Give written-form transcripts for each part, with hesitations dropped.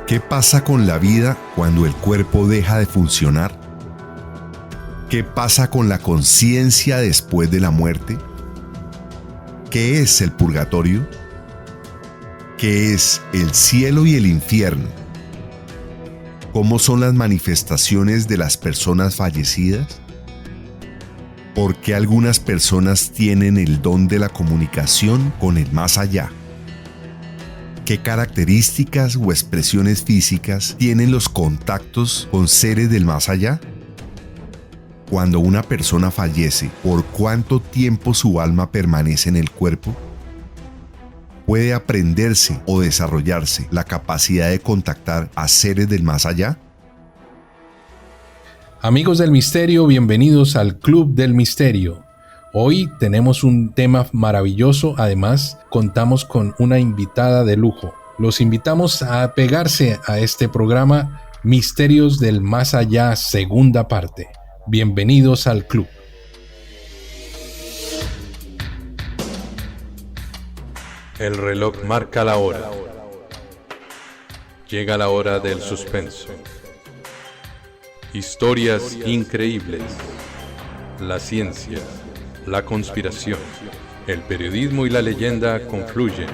¿Qué pasa con la vida cuando el cuerpo deja de funcionar? ¿Qué pasa con la conciencia después de la muerte? ¿Qué es el purgatorio? ¿Qué es el cielo y el infierno? ¿Cómo son las manifestaciones de las personas fallecidas? ¿Por qué algunas personas tienen el don de la comunicación con el más allá? ¿Qué características o expresiones físicas tienen los contactos con seres del más allá? Cuando una persona fallece, ¿por cuánto tiempo su alma permanece en el cuerpo? ¿Puede aprenderse o desarrollarse la capacidad de contactar a seres del más allá? Amigos del Misterio, bienvenidos al Club del Misterio. Hoy tenemos un tema maravilloso, además contamos con una invitada de lujo. Los invitamos a pegarse a este programa Misterios del Más Allá, segunda parte. Bienvenidos al club. El reloj marca la hora. Llega la hora del suspenso. Historias increíbles. La ciencia, la conspiración, el periodismo y la leyenda confluyen.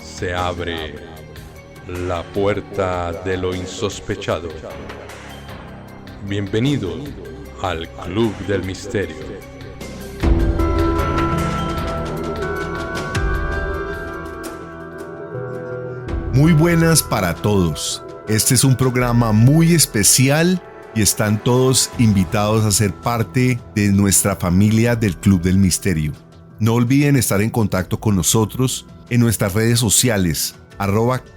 Se abre la puerta de lo insospechado. Bienvenidos al Club del Misterio. Muy buenas para todos. Este es un programa muy especial y están todos invitados a ser parte de nuestra familia del Club del Misterio. No olviden estar en contacto con nosotros en nuestras redes sociales,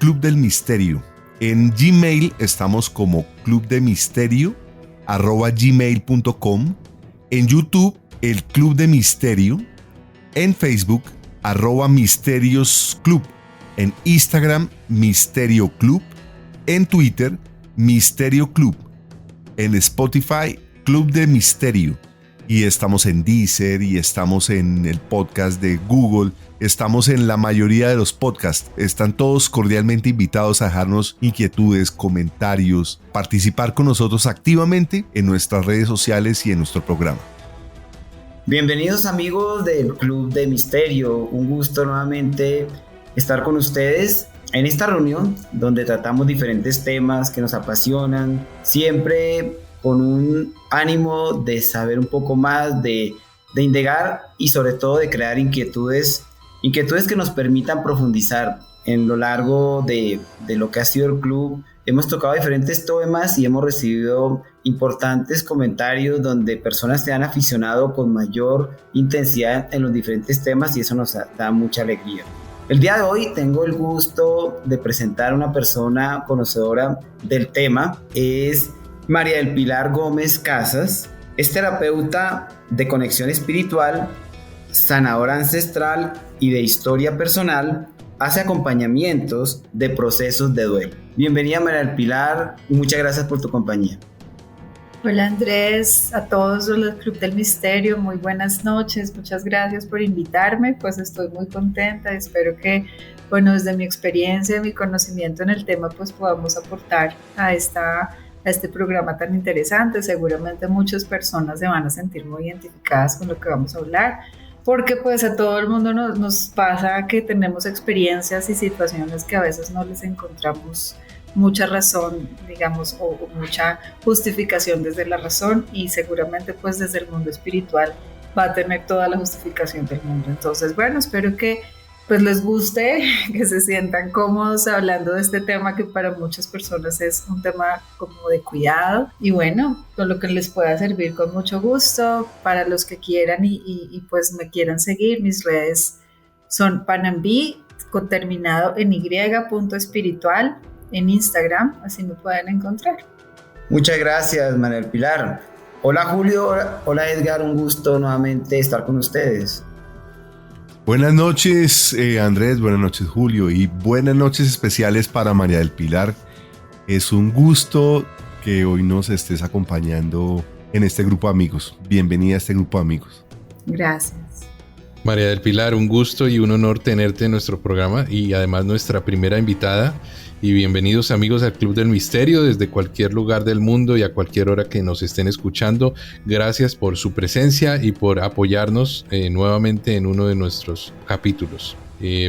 @Club del Misterio. En Gmail estamos como clubdemisterio@gmail.com. En YouTube, el Club de Misterio. En Facebook, @Misterios Club. En Instagram, Misterio Club. En Twitter, Misterio Club. En Spotify, Club de Misterio. Y estamos en Deezer y estamos en el podcast de Google. Estamos en la mayoría de los podcasts. Están todos cordialmente invitados a dejarnos inquietudes, comentarios, participar con nosotros activamente en nuestras redes sociales y en nuestro programa. Bienvenidos amigos del Club de Misterio. Un gusto nuevamente estar con ustedes en esta reunión donde tratamos diferentes temas que nos apasionan, siempre con un ánimo de saber un poco más, de indagar y sobre todo de crear inquietudes que nos permitan profundizar en lo largo de lo que ha sido el club. Hemos tocado diferentes temas y hemos recibido importantes comentarios donde personas se han aficionado con mayor intensidad en los diferentes temas y eso nos da mucha alegría. El día de hoy tengo el gusto de presentar a una persona conocedora del tema. Es María del Pilar Gómez Casas. Es terapeuta de conexión espiritual, sanadora ancestral y de historia personal. Hace acompañamientos de procesos de duelo. Bienvenida María del Pilar y muchas gracias por tu compañía. Hola Andrés, a todos los Club del Misterio, muy buenas noches, muchas gracias por invitarme, pues estoy muy contenta, espero que, bueno, desde mi experiencia, mi conocimiento en el tema, pues podamos aportar a este programa tan interesante. Seguramente muchas personas se van a sentir muy identificadas con lo que vamos a hablar, porque pues a todo el mundo nos pasa que tenemos experiencias y situaciones que a veces no les encontramos mucha razón, digamos, o mucha justificación desde la razón, y seguramente pues desde el mundo espiritual va a tener toda la justificación del mundo. Entonces, bueno, espero que pues les guste, que se sientan cómodos hablando de este tema que para muchas personas es un tema como de cuidado, y bueno, con lo que les pueda servir con mucho gusto. Para los que quieran y pues me quieran seguir, mis redes son Panambi, con terminado en y.espiritual, en Instagram, así me pueden encontrar. Muchas gracias, María del Pilar. Hola Julio, hola Edgar, un gusto nuevamente estar con ustedes. Buenas noches Andrés, buenas noches Julio y buenas noches especiales para María del Pilar. Es un gusto que hoy nos estés acompañando en este grupo de amigos. Bienvenida a este grupo de amigos. Gracias. María del Pilar, un gusto y un honor tenerte en nuestro programa y además nuestra primera invitada. y bienvenidos amigos al Club del Misterio desde cualquier lugar del mundo y a cualquier hora que nos estén escuchando. Gracias por su presencia y por apoyarnos nuevamente en uno de nuestros capítulos.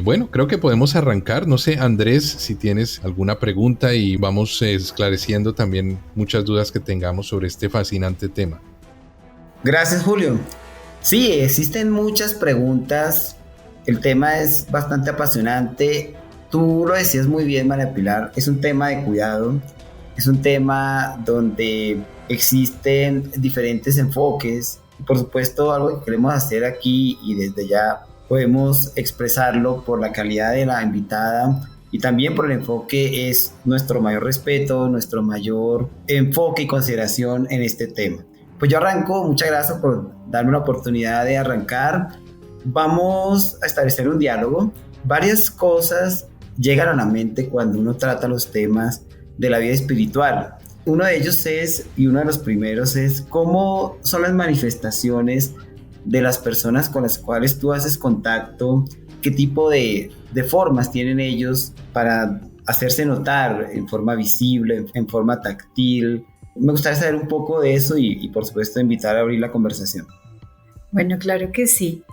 Bueno, creo que podemos arrancar. No sé, Andrés, si tienes alguna pregunta y vamos esclareciendo también muchas dudas que tengamos sobre este fascinante tema. Gracias, Julio. Sí, existen muchas preguntas. El tema es bastante apasionante. Tú lo decías muy bien, María Pilar. Es un tema de cuidado. Es un tema donde existen diferentes enfoques. Por supuesto, algo que queremos hacer aquí y desde ya podemos expresarlo por la calidad de la invitada y también por el enfoque, es nuestro mayor respeto, nuestro mayor enfoque y consideración en este tema. Pues yo arranco, muchas gracias por darme la oportunidad de arrancar. Vamos a establecer un diálogo. Varias cosas llegan a la mente cuando uno trata los temas de la vida espiritual. Uno de ellos es, y uno de los primeros es, cómo son las manifestaciones de las personas con las cuales tú haces contacto, qué tipo de formas tienen ellos para hacerse notar en forma visible, en forma táctil. Me gustaría saber un poco de eso y por supuesto invitar a abrir la conversación. Bueno, claro que sí.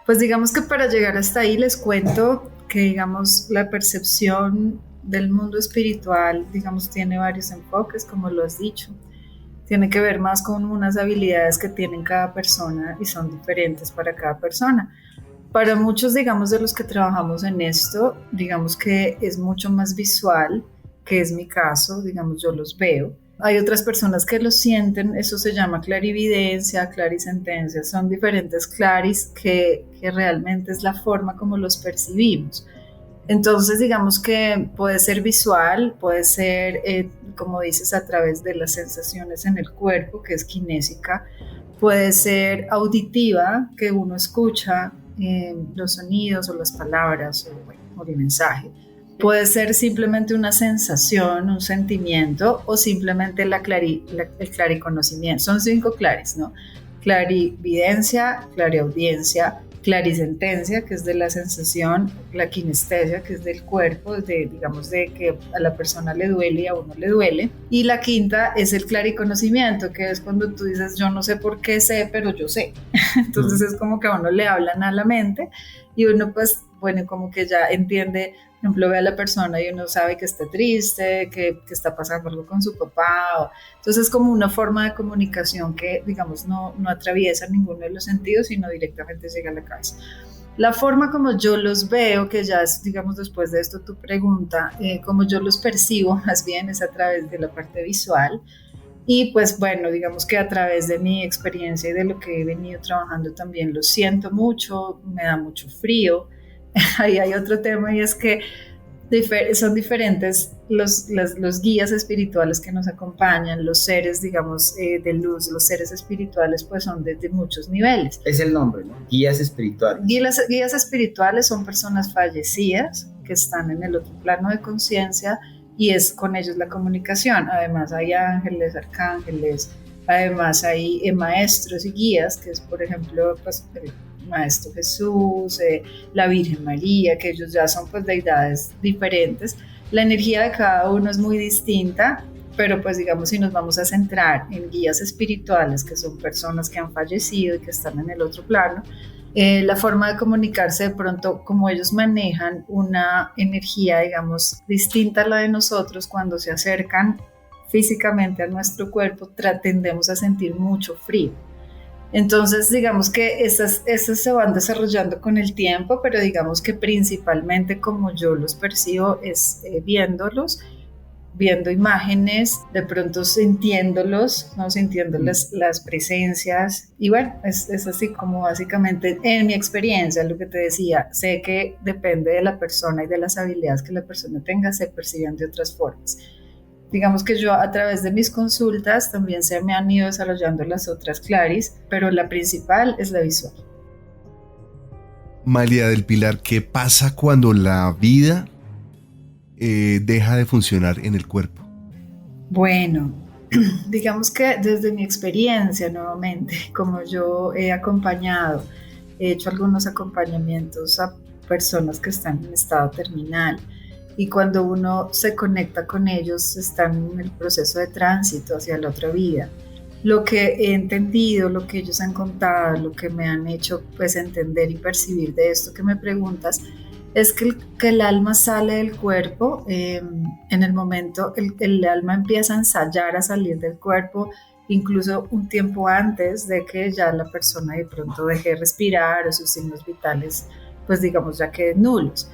Pues digamos que para llegar hasta ahí les cuento que digamos la percepción del mundo espiritual digamos tiene varios enfoques, como lo has dicho. Tiene que ver más con unas habilidades que tienen cada persona y son diferentes para cada persona. Para muchos, digamos, de los que trabajamos en esto, digamos que es mucho más visual, que es mi caso, digamos, yo los veo. Hay otras personas que lo sienten, eso se llama clarividencia, clarisentencia, son diferentes claris que realmente es la forma como los percibimos. Entonces, digamos que puede ser visual, puede ser, como dices, a través de las sensaciones en el cuerpo, que es kinésica, puede ser auditiva, que uno escucha los sonidos o las palabras o el mensaje. Puede ser simplemente una sensación, un sentimiento o simplemente el clariconocimiento. Son 5 claris, ¿no? Clarividencia, clariaudiencia, clarisentencia, que es de la sensación, la kinestesia, que es del cuerpo, digamos de que a la persona le duele y a uno le duele. Y la quinta es el clariconocimiento, que es cuando tú dices, yo no sé por qué sé, pero yo sé. Entonces es como que a uno le hablan a la mente y uno pues, bueno, como que ya entiende. Por ejemplo, ve a la persona y uno sabe que está triste, que está pasando algo con su papá. Entonces es como una forma de comunicación que, digamos, no atraviesa ninguno de los sentidos, sino directamente llega a la cabeza. La forma como yo los veo, que ya es, digamos, después de esto tu pregunta, como yo los percibo más bien es a través de la parte visual. Y pues bueno, digamos que a través de mi experiencia y de lo que he venido trabajando también lo siento mucho, me da mucho frío. Ahí hay otro tema y es que son diferentes los guías espirituales que nos acompañan, los seres, digamos, de luz, los seres espirituales pues son de muchos niveles. Es el nombre, ¿no? Guías espirituales. Guías espirituales son personas fallecidas que están en el otro plano de conciencia y es con ellos la comunicación. Además hay ángeles, arcángeles, además hay maestros y guías, que es por ejemplo pues Maestro Jesús, la Virgen María, que ellos ya son pues deidades diferentes. La energía de cada uno es muy distinta, pero pues digamos si nos vamos a centrar en guías espirituales, que son personas que han fallecido y que están en el otro plano, la forma de comunicarse de pronto, como ellos manejan una energía digamos distinta a la de nosotros, cuando se acercan físicamente a nuestro cuerpo tendemos a sentir mucho frío. Entonces, digamos que estas se van desarrollando con el tiempo, pero digamos que principalmente como yo los percibo es viéndolos, viendo imágenes, de pronto sintiéndolos, ¿no? Sintiendo las presencias. Y bueno, es así como básicamente en mi experiencia, lo que te decía, sé que depende de la persona y de las habilidades que la persona tenga, se perciben de otras formas. Digamos que yo a través de mis consultas también se me han ido desarrollando las otras claris, pero la principal es la visual. María del Pilar, ¿qué pasa cuando la vida deja de funcionar en el cuerpo? Bueno, digamos que desde mi experiencia nuevamente, como yo he hecho algunos acompañamientos a personas que están en estado terminal, y cuando uno se conecta con ellos están en el proceso de tránsito hacia la otra vida. Lo que he entendido, lo que ellos han contado, lo que me han hecho pues entender y percibir de esto que me preguntas, es que el alma sale del cuerpo, en el momento el alma empieza a ensayar a salir del cuerpo, incluso un tiempo antes de que ya la persona de pronto deje de respirar o sus signos vitales pues digamos ya queden nulos.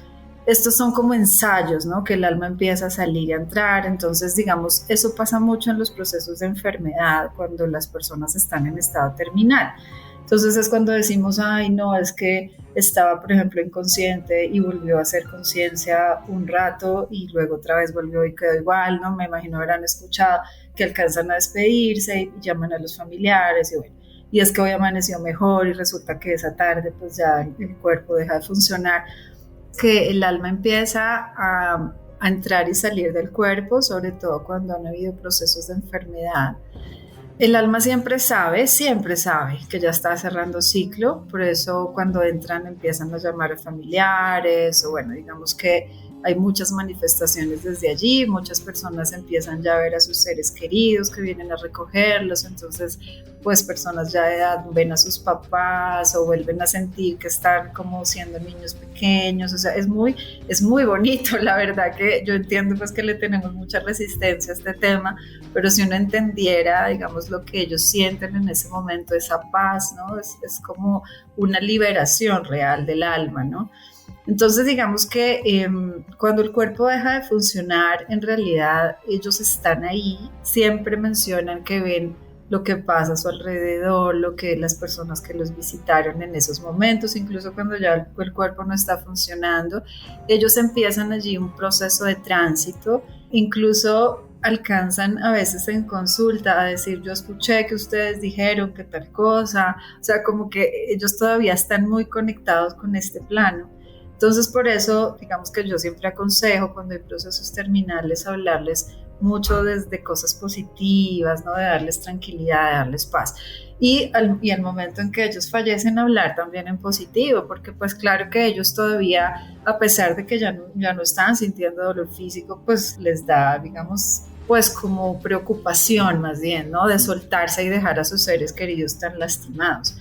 Estos son como ensayos, ¿no? Que el alma empieza a salir y a entrar, entonces digamos, eso pasa mucho en los procesos de enfermedad cuando las personas están en estado terminal. Entonces es cuando decimos, ay no, es que estaba por ejemplo inconsciente y volvió a hacer conciencia un rato y luego otra vez volvió y quedó igual, ¿no? Me imagino habrán escuchado que alcanzan a despedirse y llaman a los familiares y bueno, y es que hoy amaneció mejor y resulta que esa tarde pues ya el cuerpo deja de funcionar, que el alma empieza a entrar y salir del cuerpo, sobre todo cuando han habido procesos de enfermedad. El alma siempre sabe que ya está cerrando ciclo, por eso cuando entran empiezan a llamar a familiares o bueno, digamos que hay muchas manifestaciones desde allí, muchas personas empiezan ya a ver a sus seres queridos que vienen a recogerlos, entonces pues personas ya de edad ven a sus papás o vuelven a sentir que están como siendo niños pequeños, o sea, es muy bonito, la verdad que yo entiendo pues que le tenemos mucha resistencia a este tema, pero si uno entendiera, digamos, lo que ellos sienten en ese momento, esa paz, ¿no? Es como una liberación real del alma, ¿no? Entonces digamos que cuando el cuerpo deja de funcionar, en realidad ellos están ahí, siempre mencionan que ven lo que pasa a su alrededor, lo que las personas que los visitaron en esos momentos, incluso cuando ya el cuerpo no está funcionando, ellos empiezan allí un proceso de tránsito, incluso alcanzan a veces en consulta a decir, yo escuché que ustedes dijeron que tal cosa, o sea, como que ellos todavía están muy conectados con este plano. Entonces, por eso, digamos que yo siempre aconsejo cuando hay procesos terminales hablarles mucho desde cosas positivas, ¿no? De darles tranquilidad, de darles paz. Y al momento en que ellos fallecen, hablar también en positivo, porque pues claro que ellos todavía, a pesar de que ya no están sintiendo dolor físico, pues les da, digamos, pues como preocupación más bien, ¿no? De soltarse y dejar a sus seres queridos tan lastimados.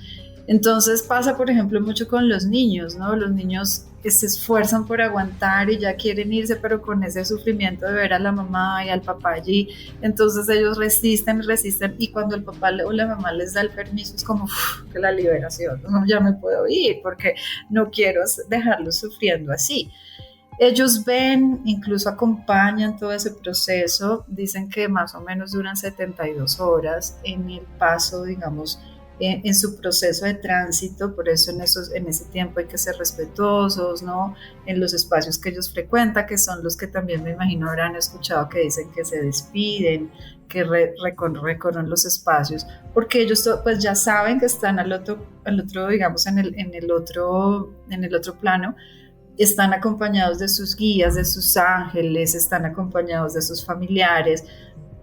Entonces pasa, por ejemplo, mucho con los niños, ¿no? Los niños que se esfuerzan por aguantar y ya quieren irse, pero con ese sufrimiento de ver a la mamá y al papá allí, entonces ellos resisten y cuando el papá o la mamá les da el permiso es como que la liberación, ¿no? Ya me puedo ir porque no quiero dejarlos sufriendo así. Ellos ven, incluso acompañan todo ese proceso, dicen que más o menos duran 72 horas en el paso, digamos, en su proceso de tránsito, por eso en ese tiempo hay que ser respetuosos, ¿no? En los espacios que ellos frecuentan, que son los que también me imagino habrán escuchado que dicen que se despiden, que recorren los espacios, porque ellos pues ya saben que están al otro digamos, en el otro plano, están acompañados de sus guías, de sus ángeles, están acompañados de sus familiares,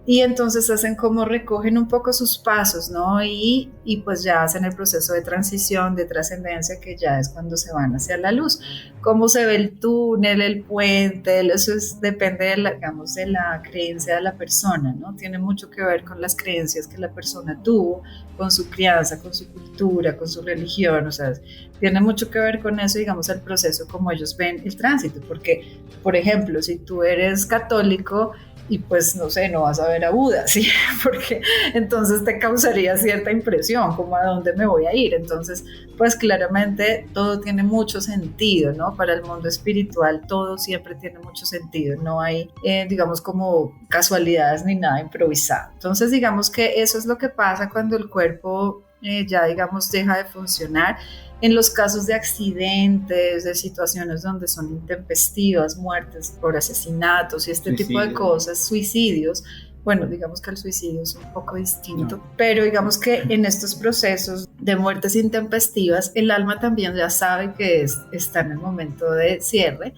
y entonces hacen como recogen un poco sus pasos, ¿no? Y pues ya hacen el proceso de transición, de trascendencia, que ya es cuando se van hacia la luz. Cómo se ve el túnel, el puente, eso depende digamos, de la creencia de la persona, ¿no? Tiene mucho que ver con las creencias que la persona tuvo, con su crianza, con su cultura, con su religión, o sea, tiene mucho que ver con eso, digamos, el proceso, como ellos ven el tránsito, porque, por ejemplo, si tú eres católico, y pues no sé, no vas a ver a Buda, ¿sí? Porque entonces te causaría cierta impresión, como a dónde me voy a ir. Entonces, pues claramente todo tiene mucho sentido, ¿no? Para el mundo espiritual todo siempre tiene mucho sentido, no hay, digamos, como casualidades ni nada improvisado. Entonces, digamos que eso es lo que pasa cuando el cuerpo ya, digamos, deja de funcionar. En los casos de accidentes, de situaciones donde son intempestivas, muertes por asesinatos y este tipo de cosas, suicidios, bueno, digamos que el suicidio es un poco distinto, pero digamos que en estos procesos de muertes intempestivas, el alma también ya sabe que está en el momento de cierre.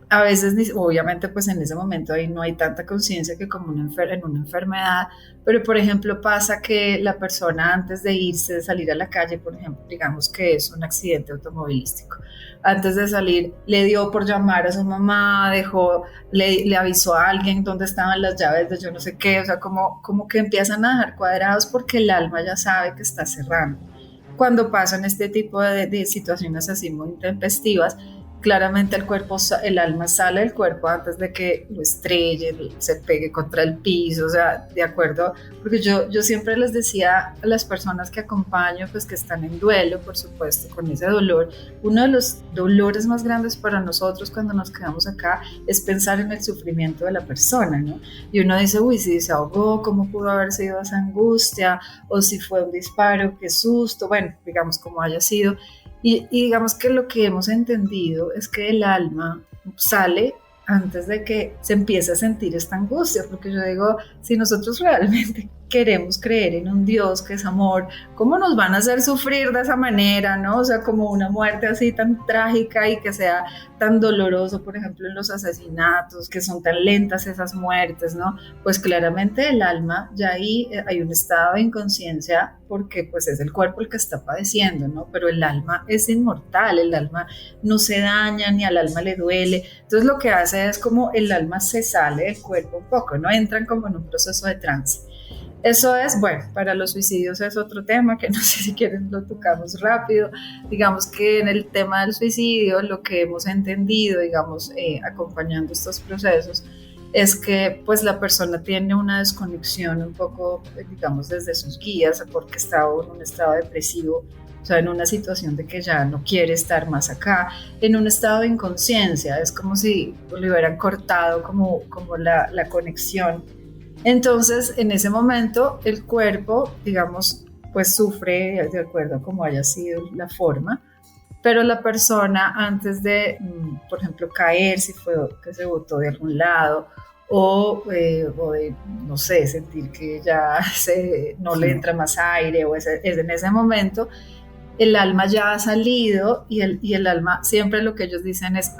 a veces, obviamente, pues en ese momento ahí no hay tanta conciencia que como en una enfermedad, pero por ejemplo pasa que la persona antes de irse, de salir a la calle, por ejemplo, digamos que es un accidente automovilístico, antes de salir le dio por llamar a su mamá, le avisó a alguien dónde estaban las llaves de yo no sé qué, o sea, como que empiezan a dejar cuadrados porque el alma ya sabe que está cerrando. Cuando pasan este tipo de situaciones así muy intempestivas, claramente el alma sale del cuerpo antes de que lo estrelle, se pegue contra el piso, o sea, de acuerdo, porque yo siempre les decía a las personas que acompaño, pues que están en duelo, por supuesto, con ese dolor, uno de los dolores más grandes para nosotros cuando nos quedamos acá es pensar en el sufrimiento de la persona, ¿no? Y uno dice, uy, si se ahogó, ¿cómo pudo haber sido esa angustia? O si fue un disparo, qué susto, bueno, digamos como haya sido. Y digamos que lo que hemos entendido es que el alma sale antes de que se empiece a sentir esta angustia, porque yo digo, si nosotros realmente queremos creer en un Dios que es amor, ¿cómo nos van a hacer sufrir de esa manera, no? O sea, como una muerte así tan trágica y que sea tan doloroso, por ejemplo, en los asesinatos, que son tan lentas esas muertes, ¿no? Pues claramente el alma, ya ahí hay un estado de inconsciencia porque pues es el cuerpo el que está padeciendo, ¿no? Pero el alma es inmortal, el alma no se daña ni al alma le duele. Entonces lo que hace es como el alma se sale del cuerpo un poco, ¿no? Entran como en un proceso de trance. Eso es, bueno, para los suicidios es otro tema que no sé si quieren lo tocamos rápido. Digamos que en el tema del suicidio lo que hemos entendido, digamos, acompañando estos procesos, es que pues la persona tiene una desconexión un poco, digamos, desde sus guías porque está en un estado depresivo, o sea, en una situación de que ya no quiere estar más acá, en un estado de inconsciencia, es como si le hubieran cortado como la conexión. Entonces, en ese momento, el cuerpo, digamos, pues sufre de acuerdo a cómo haya sido la forma, pero la persona antes de, por ejemplo, caer, si fue que se botó de algún lado, o de, no sé, sentir que ya no le entra más aire, o es en ese momento, el alma ya ha salido y el alma siempre lo que ellos dicen es,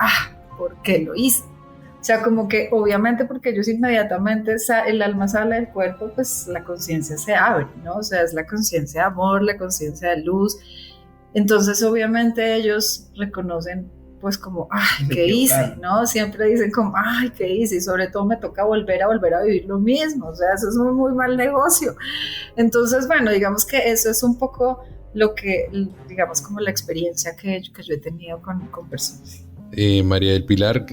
¿por qué lo hice? O sea, como que obviamente porque ellos inmediatamente el alma sale del cuerpo, pues la conciencia se abre, ¿no? O sea, es la conciencia de amor, la conciencia de luz. Entonces, obviamente ellos reconocen, pues como, ¿qué hice? ¿No? Siempre dicen como, ¿qué hice? Y sobre todo me toca volver a vivir lo mismo. O sea, eso es un muy mal negocio. Entonces, bueno, digamos que eso es un poco lo que, digamos, como la experiencia que yo he tenido con personas. María del Pilar,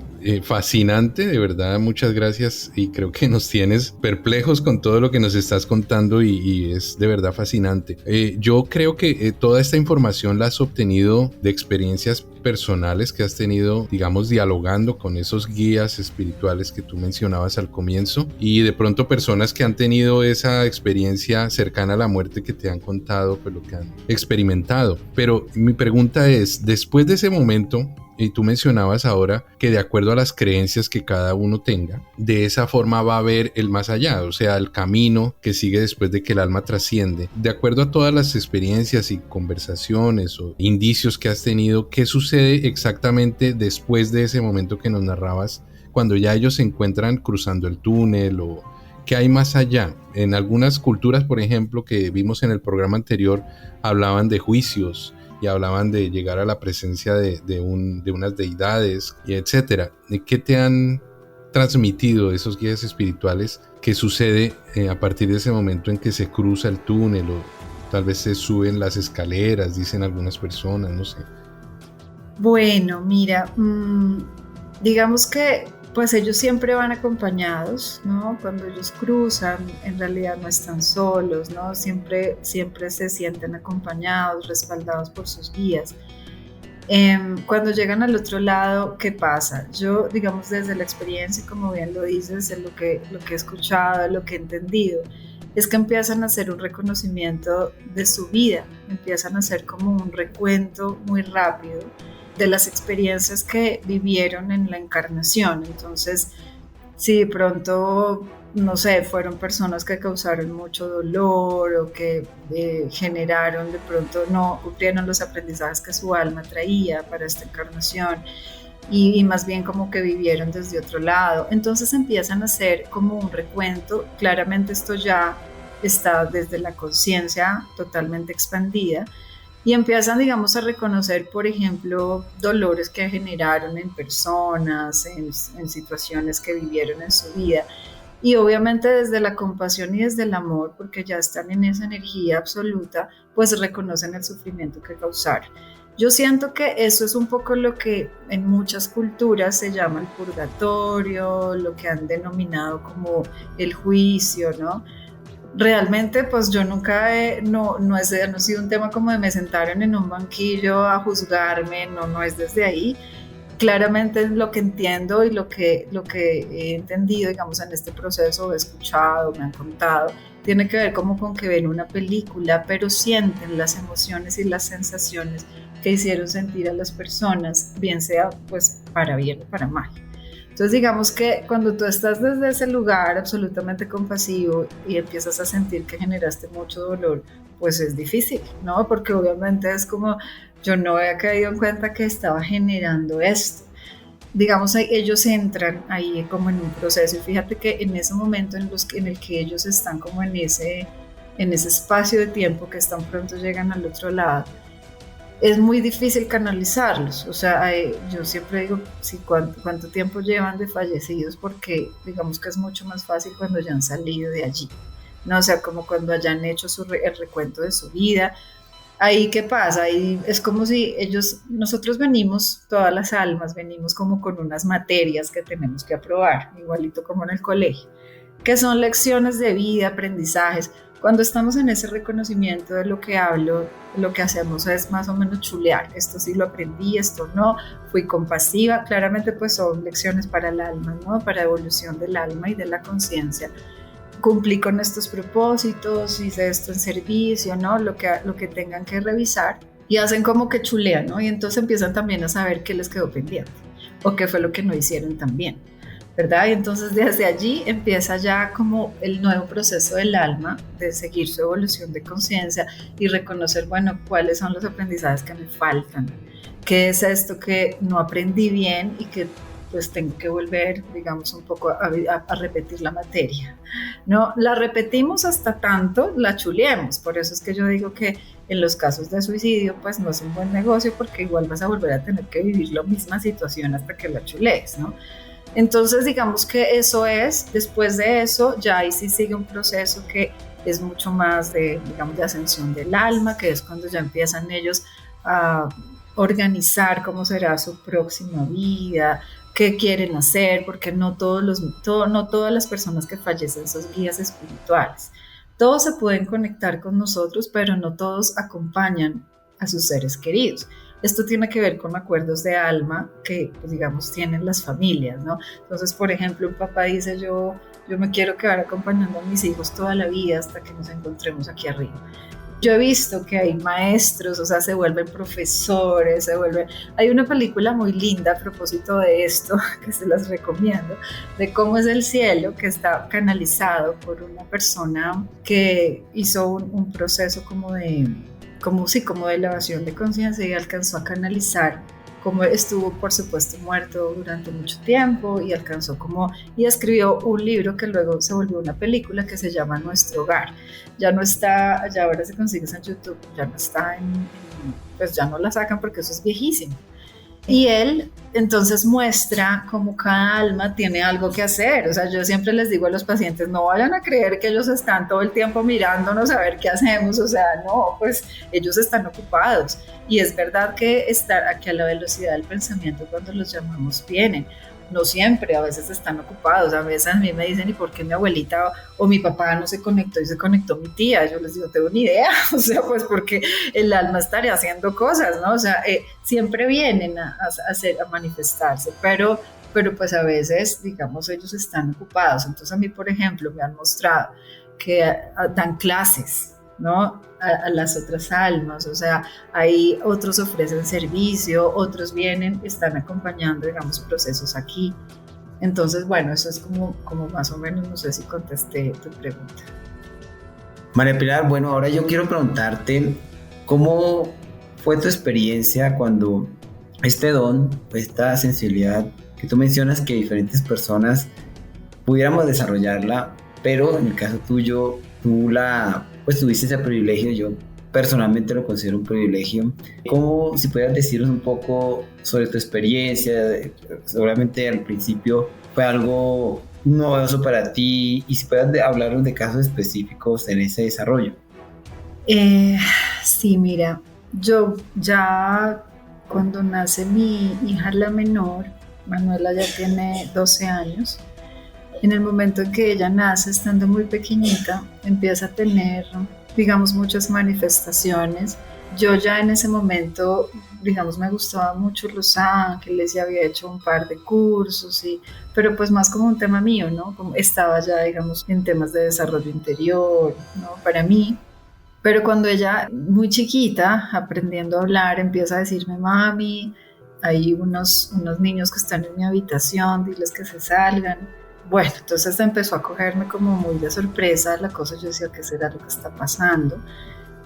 fascinante, de verdad, muchas gracias, y creo que nos tienes perplejos con todo lo que nos estás contando y es de verdad fascinante. Yo creo que toda esta información la has obtenido de experiencias personales que has tenido, digamos, dialogando con esos guías espirituales que tú mencionabas al comienzo, y de pronto personas que han tenido esa experiencia cercana a la muerte que te han contado, pues lo que han experimentado. Pero mi pregunta es, después de ese momento, y tú mencionabas ahora que de acuerdo a las creencias que cada uno tenga, de esa forma va a haber el más allá, o sea, el camino que sigue después de que el alma trasciende. De acuerdo a todas las experiencias y conversaciones o indicios que has tenido, ¿qué sucede exactamente después de ese momento que nos narrabas, cuando ya ellos se encuentran cruzando el túnel, o qué hay más allá? En algunas culturas, por ejemplo, que vimos en el programa anterior, hablaban de juicios y hablaban de llegar a la presencia de unas deidades, y etcétera. ¿Qué te han transmitido esos guías espirituales? ¿Qué sucede a partir de ese momento en que se cruza el túnel, o tal vez se suben las escaleras, dicen algunas personas, no sé? Bueno, mira, digamos que pues ellos siempre van acompañados, ¿no? Cuando ellos cruzan, en realidad no están solos, ¿no? Siempre se sienten acompañados, respaldados por sus guías. Cuando llegan al otro lado, ¿qué pasa? Yo, digamos, desde la experiencia, como bien lo dices, en lo que he escuchado, lo que he entendido, es que empiezan a hacer un reconocimiento de su vida, empiezan a hacer como un recuento muy rápido de las experiencias que vivieron en la encarnación. Entonces, si de pronto, no sé, fueron personas que causaron mucho dolor o que generaron, de pronto no cumplieron los aprendizajes que su alma traía para esta encarnación, y más bien como que vivieron desde otro lado. Entonces empiezan a hacer como un recuento. Claramente esto ya está desde la conciencia totalmente expandida y empiezan, digamos, a reconocer, por ejemplo, dolores que generaron en personas, en situaciones que vivieron en su vida. Y obviamente desde la compasión y desde el amor, porque ya están en esa energía absoluta, pues reconocen el sufrimiento que causaron. Yo siento que eso es un poco lo que en muchas culturas se llama el purgatorio, lo que han denominado como el juicio, ¿no? Realmente, pues yo nunca no ha sido un tema como de me sentaron en un banquillo a juzgarme, no es desde ahí. Claramente lo que entiendo y lo que he entendido, digamos, en este proceso, he escuchado, me han contado, tiene que ver como con que ven una película, pero sienten las emociones y las sensaciones que hicieron sentir a las personas, bien sea pues para bien o para mal. Entonces digamos que cuando tú estás desde ese lugar absolutamente compasivo y empiezas a sentir que generaste mucho dolor, pues es difícil, ¿no? Porque obviamente es como, yo no había caído en cuenta que estaba generando esto. Digamos, ellos entran ahí como en un proceso y fíjate que en ese momento en el que ellos están como en ese espacio de tiempo que tan pronto llegan al otro lado, es muy difícil canalizarlos. O sea, yo siempre digo, sí, ¿cuánto tiempo llevan de fallecidos? Porque digamos que es mucho más fácil cuando ya han salido de allí, ¿no? O sea, como cuando hayan hecho el recuento de su vida. Ahí, ¿qué pasa? Ahí es como si nosotros venimos, todas las almas, venimos como con unas materias que tenemos que aprobar, igualito como en el colegio, que son lecciones de vida, aprendizajes. Cuando estamos en ese reconocimiento de lo que hablo, lo que hacemos es más o menos chulear. Esto sí lo aprendí, esto no, fui compasiva. Claramente pues son lecciones para el alma, ¿no? Para evolución del alma y de la conciencia. Cumplí con estos propósitos, hice esto en servicio, ¿no? Lo que tengan que revisar y hacen como que chulean, ¿no? Y entonces empiezan también a saber qué les quedó pendiente o qué fue lo que no hicieron tan bien, ¿verdad? Y entonces desde allí empieza ya como el nuevo proceso del alma de seguir su evolución de conciencia y reconocer, bueno, cuáles son los aprendizajes que me faltan, qué es esto que no aprendí bien y que pues tengo que volver, digamos, un poco a repetir la materia, ¿no? La repetimos hasta tanto la chuleemos. Por eso es que yo digo que en los casos de suicidio pues no es un buen negocio porque igual vas a volver a tener que vivir la misma situación hasta que la chulees, ¿no? Entonces digamos que eso es, después de eso ya ahí sí sigue un proceso que es mucho más de, digamos, de ascensión del alma, que es cuando ya empiezan ellos a organizar cómo será su próxima vida, qué quieren hacer, porque no todas las personas que fallecen son guías espirituales. Todos se pueden conectar con nosotros, pero no todos acompañan a sus seres queridos. Esto tiene que ver con acuerdos de alma que, pues, digamos, tienen las familias, ¿no? Entonces, por ejemplo, un papá dice, yo me quiero quedar acompañando a mis hijos toda la vida hasta que nos encontremos aquí arriba. Yo he visto que hay maestros, o sea, se vuelven profesores, Hay una película muy linda a propósito de esto, que se las recomiendo, de cómo es el cielo, que está canalizado por una persona que hizo un proceso como de elevación de conciencia y alcanzó a canalizar como estuvo, por supuesto, muerto durante mucho tiempo y y escribió un libro que luego se volvió una película que se llama Nuestro Hogar. Ya no está, ya ahora se consigue en YouTube, ya no está pues ya no la sacan porque eso es viejísimo. Y él entonces muestra cómo cada alma tiene algo que hacer. O sea, yo siempre les digo a los pacientes, no vayan a creer que ellos están todo el tiempo mirándonos a ver qué hacemos. O sea, no, pues ellos están ocupados. Y es verdad que aquí a la velocidad del pensamiento cuando los llamamos vienen. No siempre, a veces están ocupados, a veces a mí me dicen, ¿y por qué mi abuelita o mi papá no se conectó y se conectó mi tía? Yo les digo, tengo ni idea, o sea, pues porque el alma estaría haciendo cosas, ¿no? O sea, siempre vienen a manifestarse, pero pues a veces, digamos, ellos están ocupados. Entonces a mí, por ejemplo, me han mostrado que dan clases, ¿no? A las otras almas, o sea, ahí otros ofrecen servicio, otros vienen, están acompañando, digamos, procesos aquí. Entonces, bueno, eso es como más o menos, no sé si contesté tu pregunta. María Pilar, bueno, ahora yo quiero preguntarte, ¿cómo fue tu experiencia cuando este don, esta sensibilidad que tú mencionas que diferentes personas pudiéramos desarrollarla, pero en el caso tuyo, pues tuviste ese privilegio. Yo personalmente lo considero un privilegio. ¿Cómo, si pudieras decirnos un poco sobre tu experiencia? Seguramente al principio fue algo novedoso para ti, y si puedas hablarnos de casos específicos en ese desarrollo. Sí, mira, yo ya cuando nace mi hija la menor, Manuela ya tiene 12 años, en el momento en que ella nace, estando muy pequeñita, empieza a tener, digamos, muchas manifestaciones. Yo ya en ese momento, digamos, me gustaba mucho Los Ángeles y había hecho un par de cursos, pero pues más como un tema mío, ¿no? Como estaba ya, digamos, en temas de desarrollo interior, ¿no? Para mí. Pero cuando ella, muy chiquita, aprendiendo a hablar, empieza a decirme, mami, hay unos niños que están en mi habitación, diles que se salgan. Bueno, entonces empezó a cogerme como muy de sorpresa la cosa. Yo decía, ¿qué será lo que está pasando?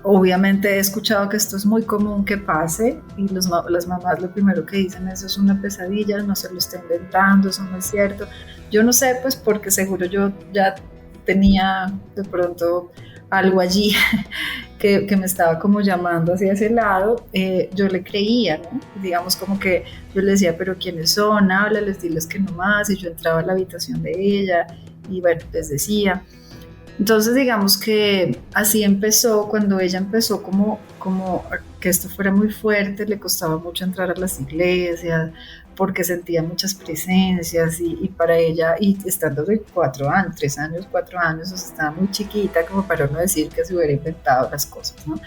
Obviamente he escuchado que esto es muy común que pase, y las mamás lo primero que dicen es, eso es una pesadilla, no se lo está inventando, eso no es cierto. Yo no sé, pues porque seguro yo ya tenía de pronto algo allí que me estaba como llamando hacia ese lado. Yo le creía, ¿no? Digamos como que yo le decía, pero ¿quiénes son? Háblales, diles que no más. Y yo entraba a la habitación de ella y bueno, les decía. Entonces digamos que así empezó. Cuando ella empezó como que esto fuera muy fuerte, le costaba mucho entrar a las iglesias porque sentía muchas presencias, y para ella, y estando de 3 años, 4 años, o sea, estaba muy chiquita como para no decir que se hubiera inventado las cosas, ¿no?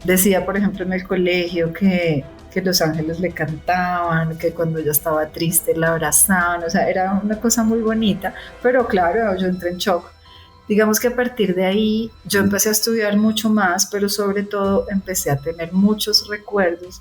Decía, por ejemplo, en el colegio que los ángeles le cantaban, que cuando ella estaba triste la abrazaban, o sea, era una cosa muy bonita, pero claro, yo entré en shock. Digamos que a partir de ahí yo empecé a estudiar mucho más, pero sobre todo empecé a tener muchos recuerdos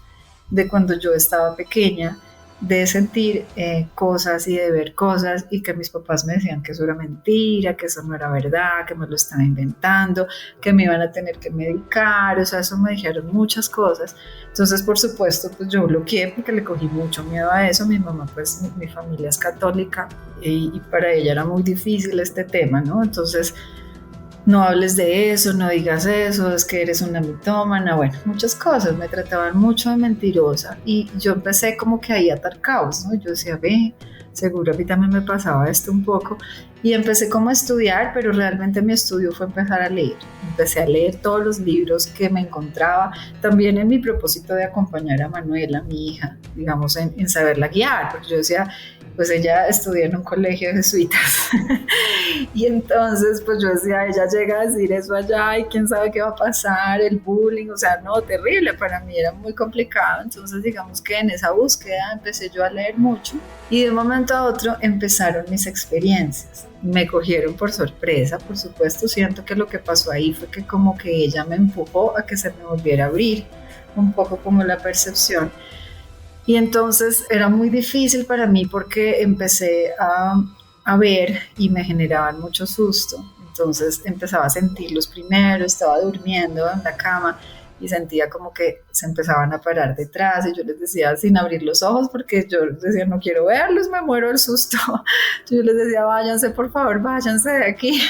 de cuando yo estaba pequeña, de sentir cosas y de ver cosas, y que mis papás me decían que eso era mentira, que eso no era verdad, que me lo estaba inventando, que me iban a tener que medicar, o sea, eso me dijeron muchas cosas. Entonces, por supuesto, pues yo bloqueé porque le cogí mucho miedo a eso. Mi mamá, pues mi familia es católica, y para ella era muy difícil este tema, ¿no? Entonces, no hables de eso, no digas eso, es que eres una mitómana, bueno, muchas cosas. Me trataban mucho de mentirosa, y yo empecé como que ahí a atar cabos, ¿no? Yo decía, ve, seguro a mí también me pasaba esto un poco, y empecé como a estudiar, pero realmente mi estudio fue empezar a leer. Empecé a leer todos los libros que me encontraba, también en mi propósito de acompañar a Manuela, mi hija, digamos, en saberla guiar, porque yo decía, pues ella estudió en un colegio de jesuitas y entonces pues yo decía, ella llega a decir eso allá y quién sabe qué va a pasar, el bullying, o sea, no, terrible, para mí era muy complicado. Entonces digamos que en esa búsqueda empecé yo a leer mucho, y de un momento a otro empezaron mis experiencias. Me cogieron por sorpresa, por supuesto. Siento que lo que pasó ahí fue que como que ella me empujó a que se me volviera a abrir un poco como la percepción. Y entonces era muy difícil para mí porque empecé a ver y me generaban mucho susto. Entonces empezaba a sentirlos primero, estaba durmiendo en la cama y sentía como que se empezaban a parar detrás, y yo les decía sin abrir los ojos, porque yo les decía, no quiero verlos, me muero del susto. Yo les decía, váyanse, por favor, váyanse de aquí.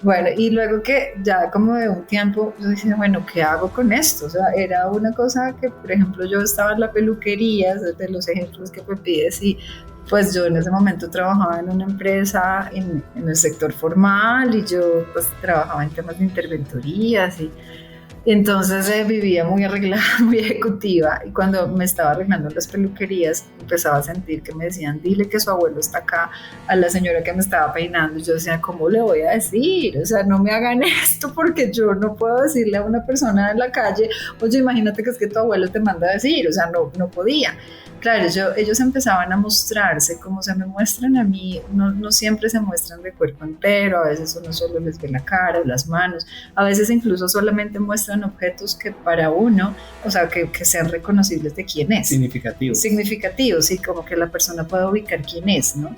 Bueno, y luego que ya como de un tiempo yo decía, bueno, ¿qué hago con esto? O sea, era una cosa que, por ejemplo, yo estaba en la peluquería, de los ejemplos que me pides, y pues yo en ese momento trabajaba en una empresa en el sector formal, y yo pues trabajaba en temas de interventorías, y entonces vivía muy arreglada, muy ejecutiva, y cuando me estaba arreglando las peluquerías empezaba a sentir que me decían, dile que su abuelo está acá, a la señora que me estaba peinando. Y yo decía, ¿cómo le voy a decir? O sea, no me hagan esto, porque yo no puedo decirle a una persona en la calle, oye, imagínate que es que tu abuelo te manda a decir. O sea, no podía. Claro, ellos empezaban a mostrarse como se me muestran a mí. No siempre se muestran de cuerpo entero, a veces uno solo les ve la cara, las manos, a veces incluso solamente muestran objetos que para uno, o sea, que sean reconocibles de quién es. Significativos. Significativos, sí, como que la persona pueda ubicar quién es, ¿no?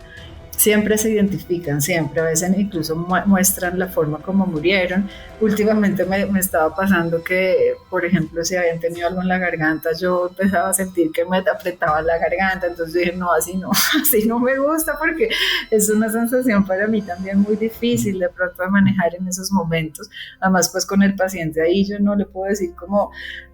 siempre se identifican, siempre, a veces incluso muestran la forma como murieron. Últimamente me estaba pasando que, por ejemplo, si habían tenido algo en la garganta, yo empezaba a sentir que me apretaba la garganta, entonces dije, no, así no me gusta, porque es una sensación para mí también muy difícil de pronto de manejar en esos momentos. Además, pues con el paciente ahí yo no le puedo decir como,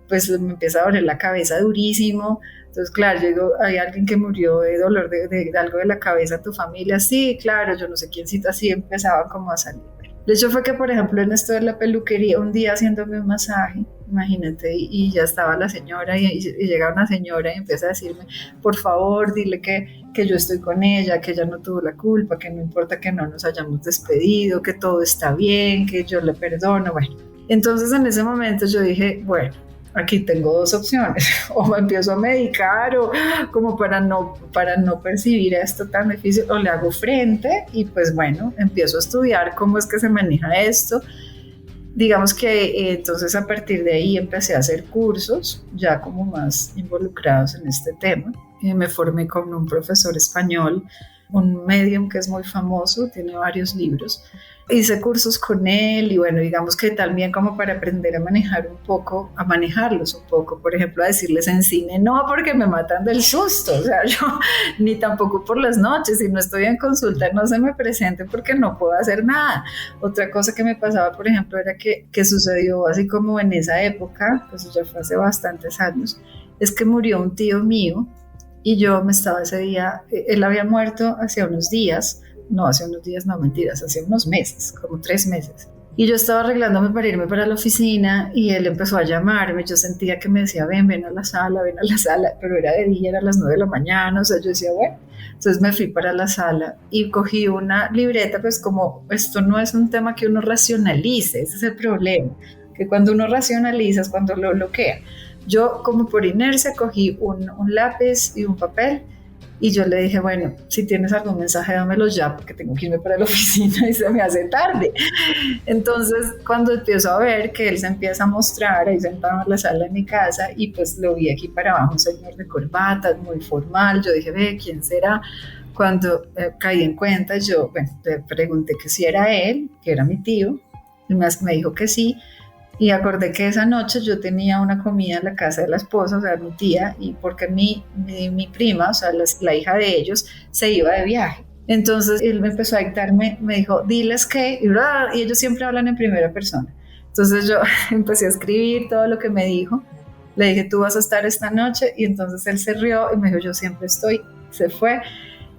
pues me empieza a doler la cabeza durísimo. Entonces, claro, yo digo, ¿hay alguien que murió de dolor de algo de la cabeza, tu familia? Sí, claro, yo no sé quién cita, así empezaba como a salir. De hecho fue que, por ejemplo, en esto de la peluquería, un día haciéndome un masaje, imagínate, y ya estaba la señora y llega una señora y empieza a decirme, por favor, dile que yo estoy con ella, que ella no tuvo la culpa, que no importa que no nos hayamos despedido, que todo está bien, que yo le perdono. Bueno, entonces en ese momento yo dije, bueno, aquí tengo dos opciones, o me empiezo a medicar o como para no percibir esto tan difícil, o le hago frente y pues bueno, empiezo a estudiar cómo es que se maneja esto. Digamos que entonces a partir de ahí empecé a hacer cursos ya como más involucrados en este tema. Me formé con un profesor español, un medium que es muy famoso, tiene varios libros. Hice cursos con él y bueno, digamos que también como para aprender a manejar un poco, a manejarlos un poco, por ejemplo, a decirles en cine, no porque me matan del susto, o sea, yo ni tampoco por las noches, si no estoy en consulta no se me presente porque no puedo hacer nada. Otra cosa que me pasaba, por ejemplo, era que sucedió así como en esa época, pues ya fue hace bastantes años, es que murió un tío mío y yo me estaba ese día, él había muerto hace unos días, mentiras, hace unos meses, como 3 meses. Y yo estaba arreglándome para irme para la oficina y él empezó a llamarme. Yo sentía que me decía, ven a la sala, pero era de día, era las 9 de la mañana, o sea, yo decía, bueno. Entonces me fui para la sala y cogí una libreta, pues como esto no es un tema que uno racionalice, ese es el problema, que cuando uno racionaliza es cuando lo bloquea. Yo como por inercia cogí un lápiz y un papel. Y yo le dije, bueno, si tienes algún mensaje, dámelo ya, porque tengo que irme para la oficina y se me hace tarde. Entonces, cuando empiezo a ver que él se empieza a mostrar ahí sentado en la sala de mi casa, y pues lo vi aquí para abajo, un señor de corbata, muy formal, yo dije, ve, ¿quién será? Cuando caí en cuenta, yo, le pregunté que si era él, que era mi tío, y me dijo que sí. Y acordé que esa noche yo tenía una comida en la casa de la esposa, o sea, mi tía, y porque mi prima, o sea, la hija de ellos, se iba de viaje. Entonces él me empezó a dictarme, me dijo, diles que, y ellos siempre hablan en primera persona. Entonces yo empecé a escribir todo lo que me dijo. Le dije, tú vas a estar esta noche, y entonces él se rió y me dijo, yo siempre estoy, se fue.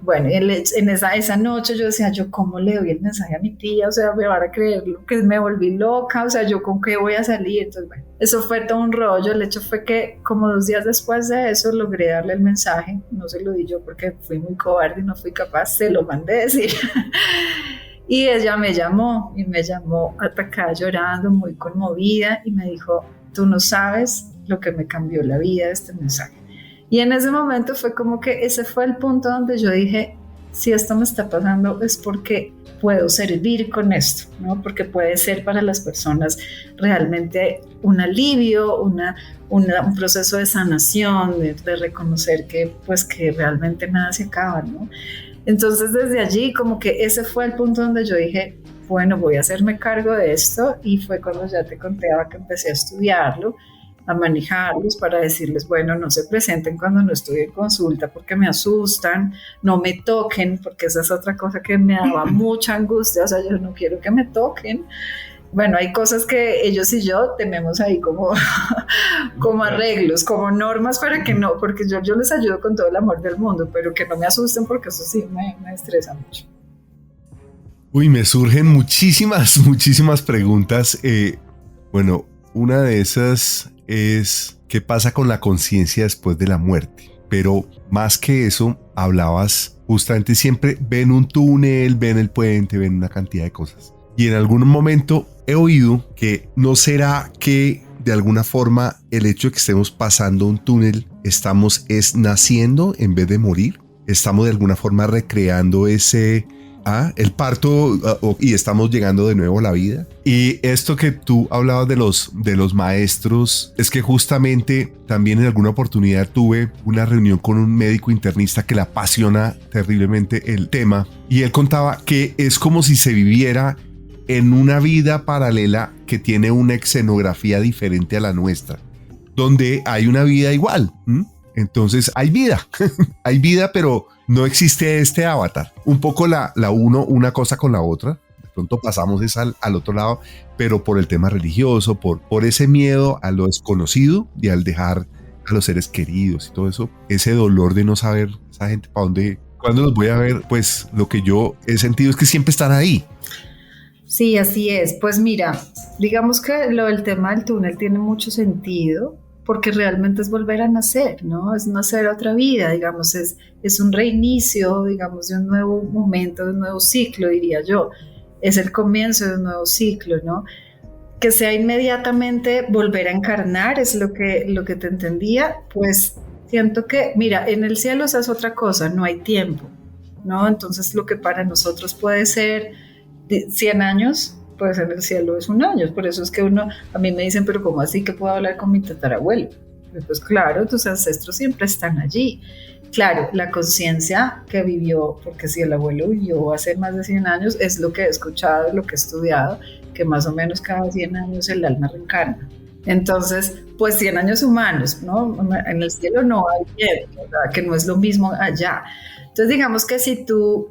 Bueno, en esa noche yo decía, ¿yo cómo le doy el mensaje a mi tía? O sea, me van a creer que me volví loca, o sea, ¿yo con qué voy a salir? Entonces, bueno, eso fue todo un rollo. El hecho fue que como 2 días después de eso logré darle el mensaje. No se lo di yo porque fui muy cobarde y no fui capaz, se lo mandé decir. Y ella me llamó atacada llorando, muy conmovida, y me dijo, tú no sabes lo que me cambió la vida este mensaje. Y en ese momento fue como que ese fue el punto donde yo dije, si esto me está pasando es porque puedo servir con esto, ¿no? Porque puede ser para las personas realmente un alivio, un proceso de sanación, de reconocer que realmente nada se acaba, ¿no? Entonces desde allí como que ese fue el punto donde yo dije, bueno, voy a hacerme cargo de esto, y fue cuando ya te contaba que empecé a estudiarlo, a manejarlos para decirles, bueno, no se presenten cuando no estoy en consulta porque me asustan, no me toquen, porque esa es otra cosa que me daba mucha angustia, o sea, yo no quiero que me toquen. Bueno, hay cosas que ellos y yo tenemos ahí como arreglos, como normas para que no, porque yo les ayudo con todo el amor del mundo, pero que no me asusten porque eso sí me estresa mucho. Uy, me surgen muchísimas preguntas. Bueno, una de esas es ¿qué pasa con la conciencia después de la muerte? Pero más que eso, hablabas justamente siempre, ven un túnel, ven el puente, ven una cantidad de cosas. Y en algún momento he oído que no será que de alguna forma el hecho de que estemos pasando un túnel, estamos naciendo en vez de morir. Estamos de alguna forma recreando ese el parto, y estamos llegando de nuevo a la vida. Y esto que tú hablabas de los maestros, es que justamente también en alguna oportunidad tuve una reunión con un médico internista que le apasiona terriblemente el tema, y él contaba que es como si se viviera en una vida paralela que tiene una escenografía diferente a la nuestra, donde hay una vida igual. Entonces hay vida, hay vida, pero no existe este avatar. Un poco una cosa con la otra. De pronto pasamos al otro lado, pero por el tema religioso, por ese miedo a lo desconocido y al dejar a los seres queridos y todo eso, ese dolor de no saber esa gente para dónde, cuándo los voy a ver. Pues lo que yo he sentido es que siempre están ahí. Sí, así es. Pues mira, digamos que lo del tema del túnel tiene mucho sentido, porque realmente es volver a nacer, ¿no? Es nacer a otra vida, digamos, es un reinicio, digamos, de un nuevo momento, de un nuevo ciclo, diría yo. Es el comienzo de un nuevo ciclo, ¿no? Que sea inmediatamente volver a encarnar, es lo que te entendía. Pues siento que, mira, en el cielo esa es otra cosa, no hay tiempo, ¿no? Entonces lo que para nosotros puede ser 100 años, pues en el cielo es 1 año. Por eso es que a mí me dicen, pero ¿cómo así que puedo hablar con mi tatarabuelo? Pues claro, tus ancestros siempre están allí. Claro, la conciencia que vivió, porque si el abuelo vivió hace más de 100 años, es lo que he escuchado, lo que he estudiado, que más o menos cada 100 años el alma reencarna. Entonces, pues 100 años humanos, ¿no? En el cielo no hay tiempo, ¿verdad? Que no es lo mismo allá. Entonces, digamos que si tú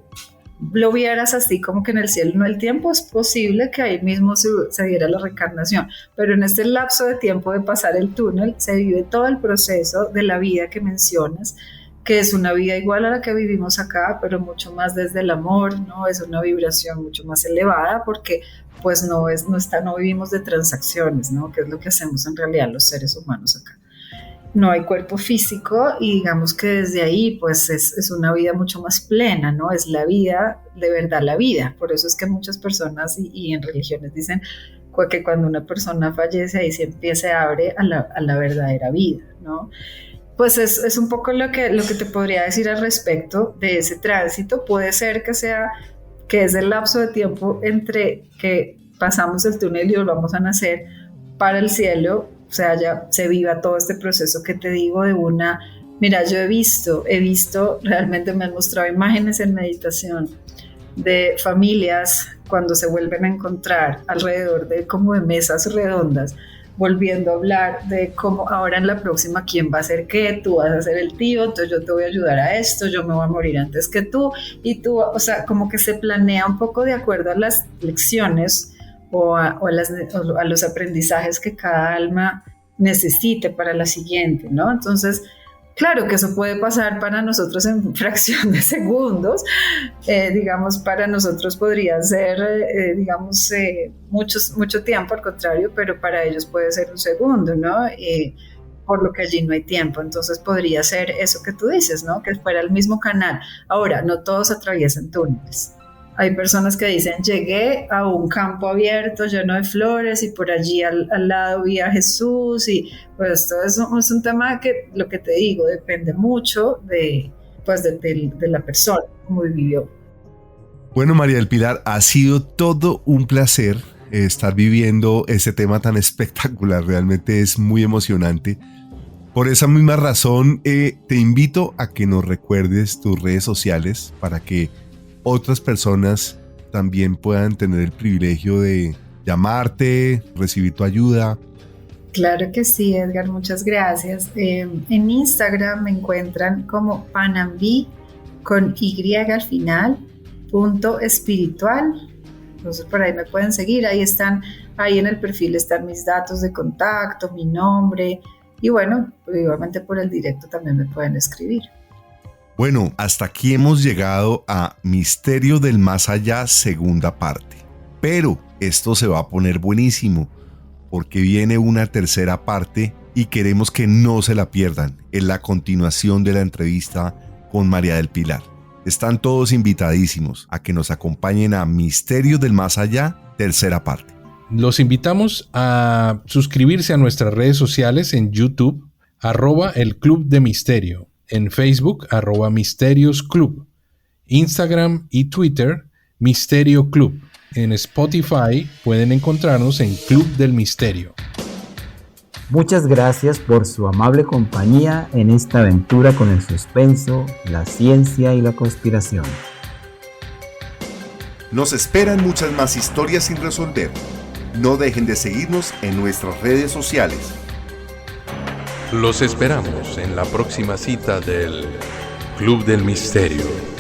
lo vieras así, como que en el cielo no hay tiempo, es posible que ahí mismo se diera la reencarnación, pero en este lapso de tiempo de pasar el túnel se vive todo el proceso de la vida que mencionas, que es una vida igual a la que vivimos acá, pero mucho más desde el amor, ¿no? Es una vibración mucho más elevada, porque pues no vivimos de transacciones, ¿no? Que es lo que hacemos en realidad los seres humanos acá. No hay cuerpo físico, y digamos que desde ahí pues es una vida mucho más plena, ¿no? Es la vida, de verdad la vida. Por eso es que muchas personas y en religiones dicen que cuando una persona fallece ahí se abre a la verdadera vida, ¿no? Pues es un poco lo que te podría decir al respecto de ese tránsito. Puede ser que es el lapso de tiempo entre que pasamos el túnel y volvamos a nacer para el cielo. O sea, ya se viva todo este proceso que te digo mira, yo he visto, realmente me han mostrado imágenes en meditación de familias cuando se vuelven a encontrar alrededor de mesas redondas, volviendo a hablar de cómo ahora en la próxima quién va a ser qué, tú vas a ser el tío, entonces yo te voy a ayudar a esto, yo me voy a morir antes que tú, y tú, o sea, como que se planea un poco de acuerdo a las lecciones o a los aprendizajes que cada alma necesite para la siguiente, ¿no? Entonces, claro que eso puede pasar para nosotros en fracción de segundos, digamos, para nosotros podría ser, mucho tiempo, al contrario, pero para ellos puede ser un segundo, ¿no? Por lo que allí no hay tiempo. Entonces podría ser eso que tú dices, ¿no? Que fuera el mismo canal. Ahora, no todos atraviesan túneles. Hay personas que dicen, llegué a un campo abierto lleno de flores y por allí al lado vi a Jesús, y pues todo eso es un tema que, lo que te digo, depende mucho de la persona, cómo vivió. Bueno, María del Pilar, ha sido todo un placer estar viviendo este tema tan espectacular. Realmente es muy emocionante. Por esa misma razón, te invito a que nos recuerdes tus redes sociales para que otras personas también puedan tener el privilegio de llamarte, recibir tu ayuda. Claro que sí, Edgar, muchas gracias. En Instagram me encuentran como Panambi con Y al final, .espiritual. Entonces por ahí me pueden seguir, ahí en el perfil están mis datos de contacto, mi nombre, y bueno, igualmente por el directo también me pueden escribir. Bueno, hasta aquí hemos llegado a Misterio del Más Allá, segunda parte. Pero esto se va a poner buenísimo, porque viene una tercera parte y queremos que no se la pierdan. Es la continuación de la entrevista con María del Pilar. Están todos invitadísimos a que nos acompañen a Misterio del Más Allá, tercera parte. Los invitamos a suscribirse a nuestras redes sociales en YouTube, @el Club de Misterio. En Facebook, @Misterios Club, Instagram y Twitter, Misterio Club. En Spotify pueden encontrarnos en Club del Misterio. Muchas gracias por su amable compañía en esta aventura con el suspenso, la ciencia y la conspiración. Nos esperan muchas más historias sin resolver. No dejen de seguirnos en nuestras redes sociales. Los esperamos en la próxima cita del Club del Misterio.